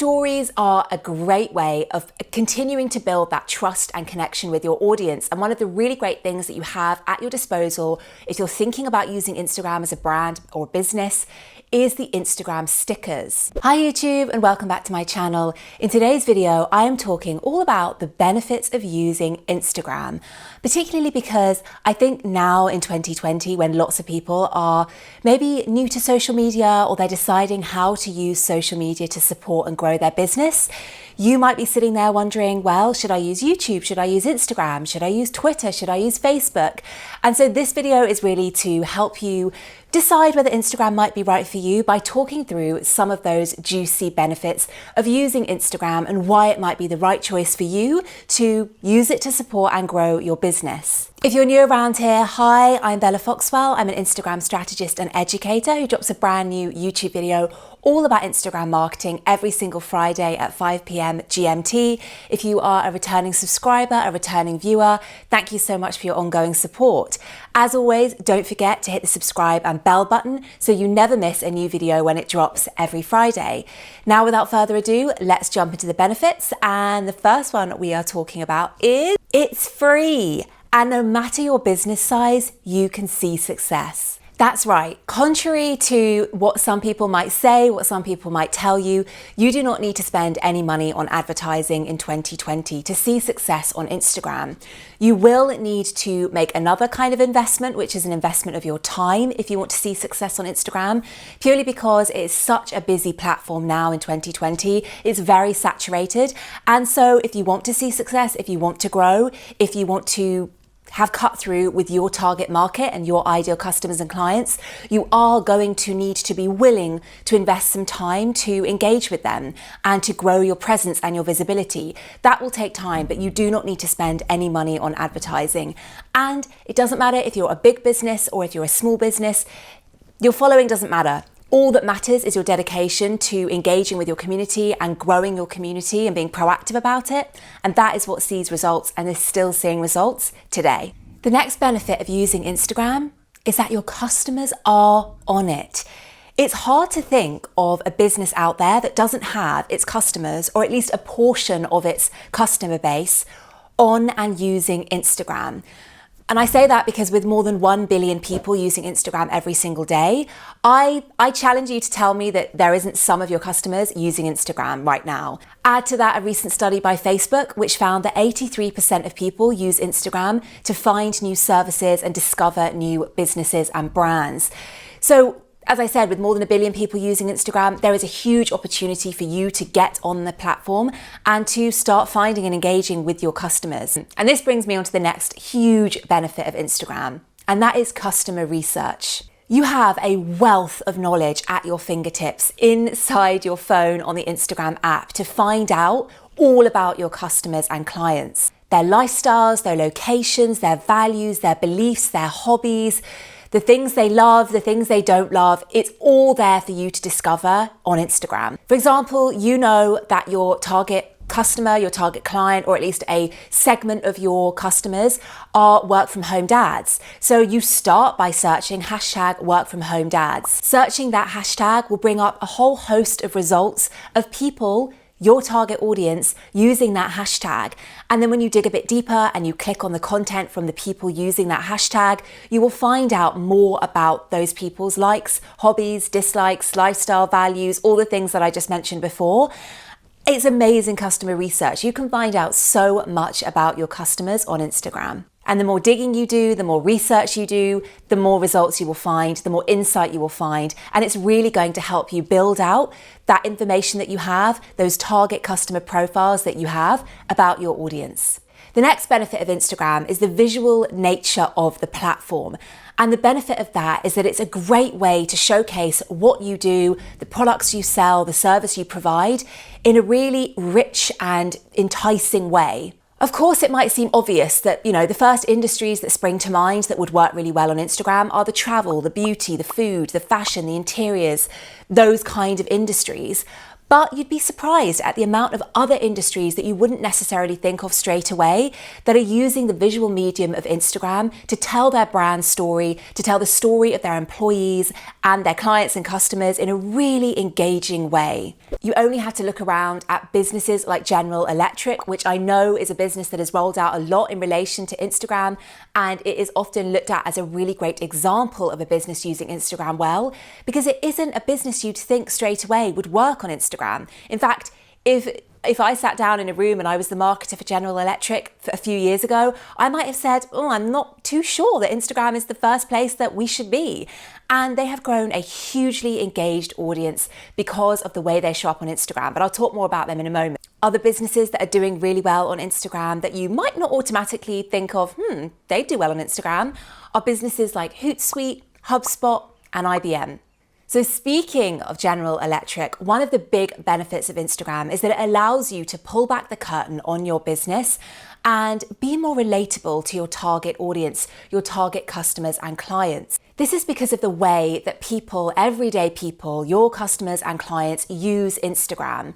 Stories are a great way of continuing to build that trust and connection with your audience. And one of the really great things that you have at your disposal if you're thinking about using Instagram as a brand or business is the Instagram stickers. Hi YouTube and welcome back to my channel. In today's video, I am talking all about the benefits of using Instagram, particularly because I think now in 2020, when lots of people are maybe new to social media or they're deciding how to use social media to support and grow their business, you might be sitting there wondering, well, should I use YouTube? Should I use Instagram? Should I use Twitter? Should I use Facebook? And so this video is really to help you decide whether Instagram might be right for you by talking through some of those juicy benefits of using Instagram and why it might be the right choice for you to use it to support and grow your business. If you're new around here, hi, I'm Bella Foxwell. I'm an Instagram strategist and educator who drops a brand new YouTube video all about Instagram marketing every single Friday at 5 p.m. GMT. If you are a returning subscriber, a returning viewer, thank you so much for your ongoing support. As always, don't forget to hit the subscribe and bell button so you never miss a new video when it drops every Friday. Now, without further ado, let's jump into the benefits. And the first one we are talking about is it's free. And no matter your business size, you can see success. That's right. Contrary to what some people might say, what some people might tell you, you do not need to spend any money on advertising in 2020 to see success on Instagram. You will need to make another kind of investment, which is an investment of your time if you want to see success on Instagram, purely because it is such a busy platform now in 2020. It's very saturated. And so if you want to see success, if you want to grow, if you want to have cut through with your target market and your ideal customers and clients, you are going to need to be willing to invest some time to engage with them and to grow your presence and your visibility. That will take time, but you do not need to spend any money on advertising. And it doesn't matter if you're a big business or if you're a small business, your following doesn't matter. All that matters is your dedication to engaging with your community and growing your community and being proactive about it. And that is what sees results and is still seeing results today. The next benefit of using Instagram is that your customers are on it. It's hard to think of a business out there that doesn't have its customers, or at least a portion of its customer base, on and using Instagram. And I say that because with more than 1 billion people using Instagram every single day, I challenge you to tell me that there isn't some of your customers using Instagram right now. Add to that a recent study by Facebook, which found that 83% of people use Instagram to find new services and discover new businesses and brands. So, as I said, with more than 1 billion people using Instagram, there is a huge opportunity for you to get on the platform and to start finding and engaging with your customers. And this brings me on to the next huge benefit of Instagram, and that is customer research. You have a wealth of knowledge at your fingertips inside your phone on the Instagram app to find out all about your customers and clients, their lifestyles, their locations, their values, their beliefs, their hobbies, the things they love, the things they don't love. It's all there for you to discover on Instagram. For example, you know that your target customer, your target client, or at least a segment of your customers are work from home dads. So you start by searching hashtag work from home dads. Searching that hashtag will bring up a whole host of results of people, your target audience, using that hashtag. And then when you dig a bit deeper and you click on the content from the people using that hashtag, you will find out more about those people's likes, hobbies, dislikes, lifestyle values, all the things that I just mentioned before. It's amazing customer research. You can find out so much about your customers on Instagram. And the more digging you do, the more research you do, the more results you will find, the more insight you will find. And it's really going to help you build out that information that you have, those target customer profiles that you have about your audience. The next benefit of Instagram is the visual nature of the platform. And the benefit of that is that it's a great way to showcase what you do, the products you sell, the service you provide in a really rich and enticing way. Of course, it might seem obvious that, the first industries that spring to mind that would work really well on Instagram are the travel, the beauty, the food, the fashion, the interiors, those kind of industries. But you'd be surprised at the amount of other industries that you wouldn't necessarily think of straight away that are using the visual medium of Instagram to tell their brand story, to tell the story of their employees and their clients and customers in a really engaging way. You only have to look around at businesses like General Electric, which I know is a business that has rolled out a lot in relation to Instagram, and it is often looked at as a really great example of a business using Instagram well, because it isn't a business you'd think straight away would work on Instagram. In fact, if I sat down in a room and I was the marketer for General Electric a few years ago, I might have said, I'm not too sure that Instagram is the first place that we should be. And they have grown a hugely engaged audience because of the way they show up on Instagram. But I'll talk more about them in a moment. Other businesses that are doing really well on Instagram that you might not automatically think of, they do well on Instagram, are businesses like Hootsuite, HubSpot, and IBM. So speaking of General Electric, one of the big benefits of Instagram is that it allows you to pull back the curtain on your business and be more relatable to your target audience, your target customers and clients. This is because of the way that people, everyday people, your customers and clients use Instagram.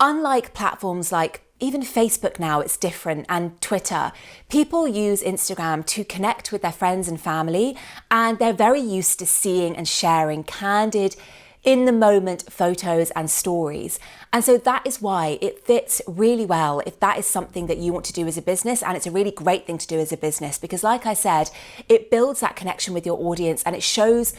Unlike platforms like even Facebook now, it's different, and Twitter. People use Instagram to connect with their friends and family, and they're very used to seeing and sharing candid, in the moment photos and stories. And so that is why it fits really well if that is something that you want to do as a business, and it's a really great thing to do as a business, because like I said, it builds that connection with your audience and it shows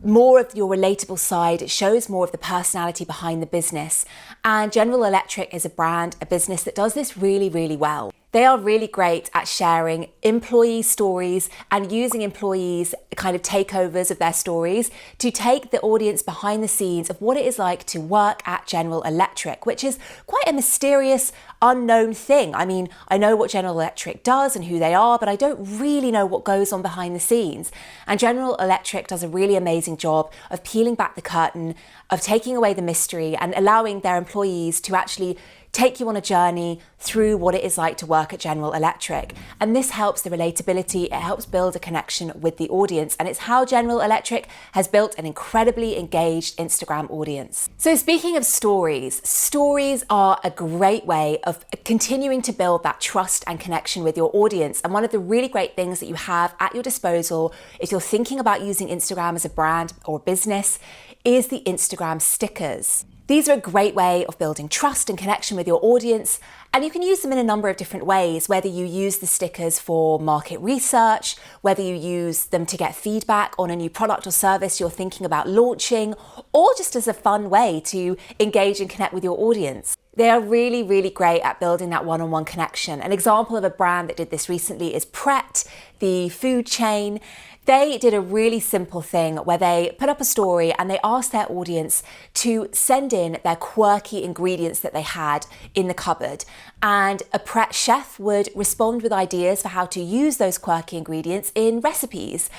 more of your relatable side. It shows more of the personality behind the business. And General Electric is a brand, a business that does this really, really well. They are really great at sharing employee stories and using employees' kind of takeovers of their stories to take the audience behind the scenes of what it is like to work at General Electric, which is quite a mysterious, unknown thing. I mean, I know what General Electric does and who they are, but I don't really know what goes on behind the scenes. And General Electric does a really amazing job of peeling back the curtain, of taking away the mystery and allowing their employees to actually take you on a journey through what it is like to work at General Electric. And this helps the relatability, it helps build a connection with the audience, and it's how General Electric has built an incredibly engaged Instagram audience. So speaking of stories, stories are a great way of continuing to build that trust and connection with your audience. And one of the really great things that you have at your disposal if you're thinking about using Instagram as a brand or business is the Instagram stickers. These are a great way of building trust and connection with your audience, and you can use them in a number of different ways, whether you use the stickers for market research, whether you use them to get feedback on a new product or service you're thinking about launching, or just as a fun way to engage and connect with your audience. They are really, really great at building that one-on-one connection. An example of a brand that did this recently is Pret, the food chain. They did a really simple thing where they put up a story and they asked their audience to send in their quirky ingredients that they had in the cupboard. And a Pret chef would respond with ideas for how to use those quirky ingredients in recipes.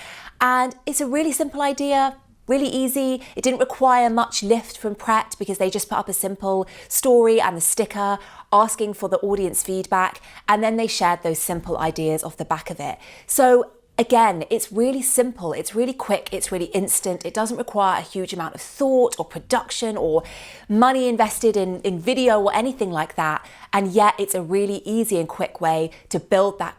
And it's a really simple idea, really easy. It didn't require much lift from Pret because they just put up a simple story and the sticker asking for the audience feedback, and then they shared those simple ideas off the back of it. So again, it's really simple, it's really quick, it's really instant. It doesn't require a huge amount of thought or production or money invested in video or anything like that. And yet it's a really easy and quick way to build that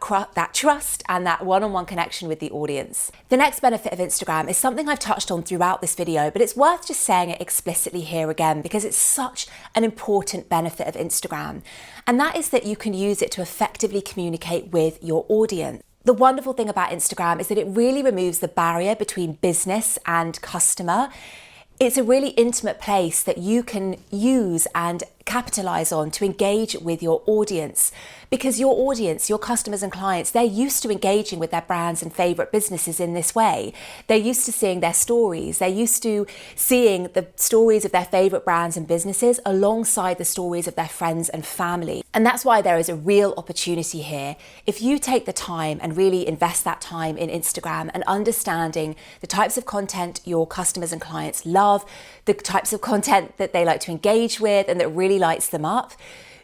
trust and that one-on-one connection with the audience. The next benefit of Instagram is something I've touched on throughout this video, but it's worth just saying it explicitly here again because it's such an important benefit of Instagram. And that is that you can use it to effectively communicate with your audience. The wonderful thing about Instagram is that it really removes the barrier between business and customer. It's a really intimate place that you can use and capitalize on to engage with your audience, because your audience, your customers and clients, they're used to engaging with their brands and favorite businesses in this way. They're used to seeing their stories. They're used to seeing the stories of their favorite brands and businesses alongside the stories of their friends and family. And that's why there is a real opportunity here. If you take the time and really invest that time in Instagram and understanding the types of content your customers and clients love, the types of content that they like to engage with and that really lights them up,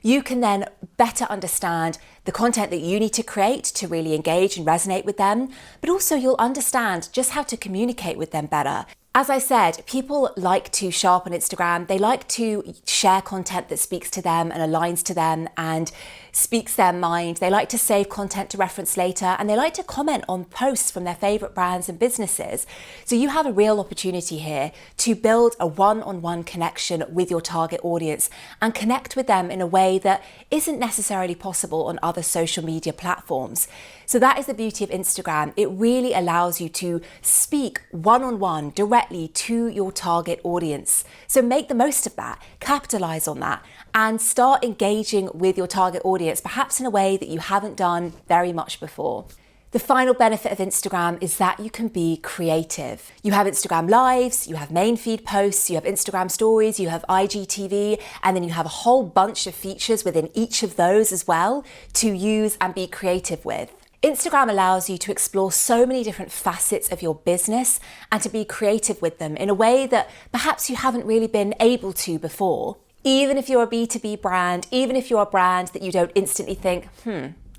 you can then better understand the content that you need to create to really engage and resonate with them, but also you'll understand just how to communicate with them better. As I said, people like to show up on Instagram. They like to share content that speaks to them and aligns to them and speaks their mind. They like to save content to reference later, and they like to comment on posts from their favorite brands and businesses. So you have a real opportunity here to build a one-on-one connection with your target audience and connect with them in a way that isn't necessarily possible on other social media platforms. So that is the beauty of Instagram. It really allows you to speak one-on-one directly to your target audience. So make the most of that, capitalize on that, and start engaging with your target audience, perhaps in a way that you haven't done very much before. The final benefit of Instagram is that you can be creative. You have Instagram Lives, you have main feed posts, you have Instagram Stories, you have IGTV, and then you have a whole bunch of features within each of those as well to use and be creative with. Instagram allows you to explore so many different facets of your business and to be creative with them in a way that perhaps you haven't really been able to before. Even if you're a B2B brand, even if you're a brand that you don't instantly think,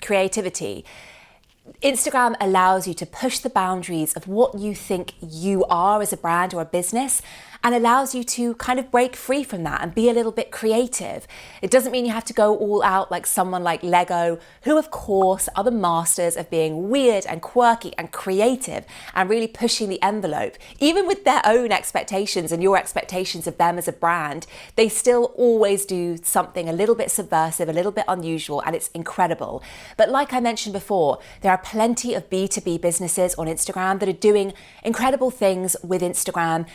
creativity, Instagram allows you to push the boundaries of what you think you are as a brand or a business, and allows you to kind of break free from that and be a little bit creative. It doesn't mean you have to go all out like someone like Lego, who of course are the masters of being weird and quirky and creative and really pushing the envelope. Even with their own expectations and your expectations of them as a brand, they still always do something a little bit subversive, a little bit unusual, and it's incredible. But like I mentioned before, there are plenty of B2B businesses on Instagram that are doing incredible things with Instagram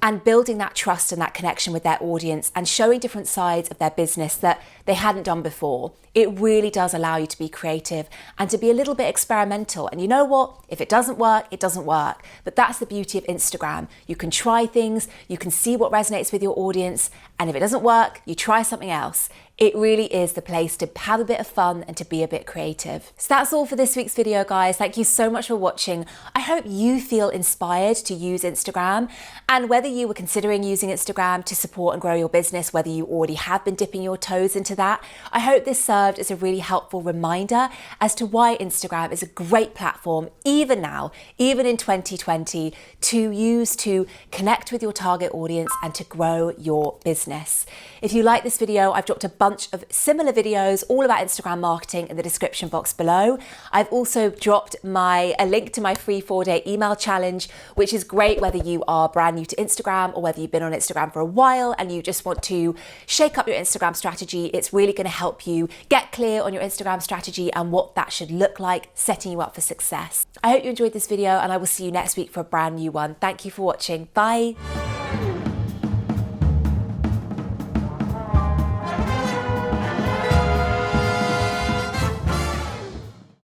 and building that trust and that connection with their audience and showing different sides of their business that they hadn't done before. It really does allow you to be creative and to be a little bit experimental. And you know what? If it doesn't work, it doesn't work. But that's the beauty of Instagram. You can try things, you can see what resonates with your audience, and if it doesn't work, you try something else. It really is the place to have a bit of fun and to be a bit creative. So that's all for this week's video, guys. Thank you so much for watching. I hope you feel inspired to use Instagram, and whether you were considering using Instagram to support and grow your business, whether you already have been dipping your toes into that, I hope this served as a really helpful reminder as to why Instagram is a great platform, even now, even in 2020, to use to connect with your target audience and to grow your business. If you like this video, I've dropped a bunch of similar videos all about Instagram marketing in the description box below. I've also dropped a link to my free 4-day email challenge, which is great whether you are brand new to Instagram or whether you've been on Instagram for a while and you just want to shake up your Instagram strategy. It's really going to help you get clear on your Instagram strategy and what that should look like, setting you up for success. I hope you enjoyed this video, and I will see you next week for a brand new one. Thank you for watching. Bye.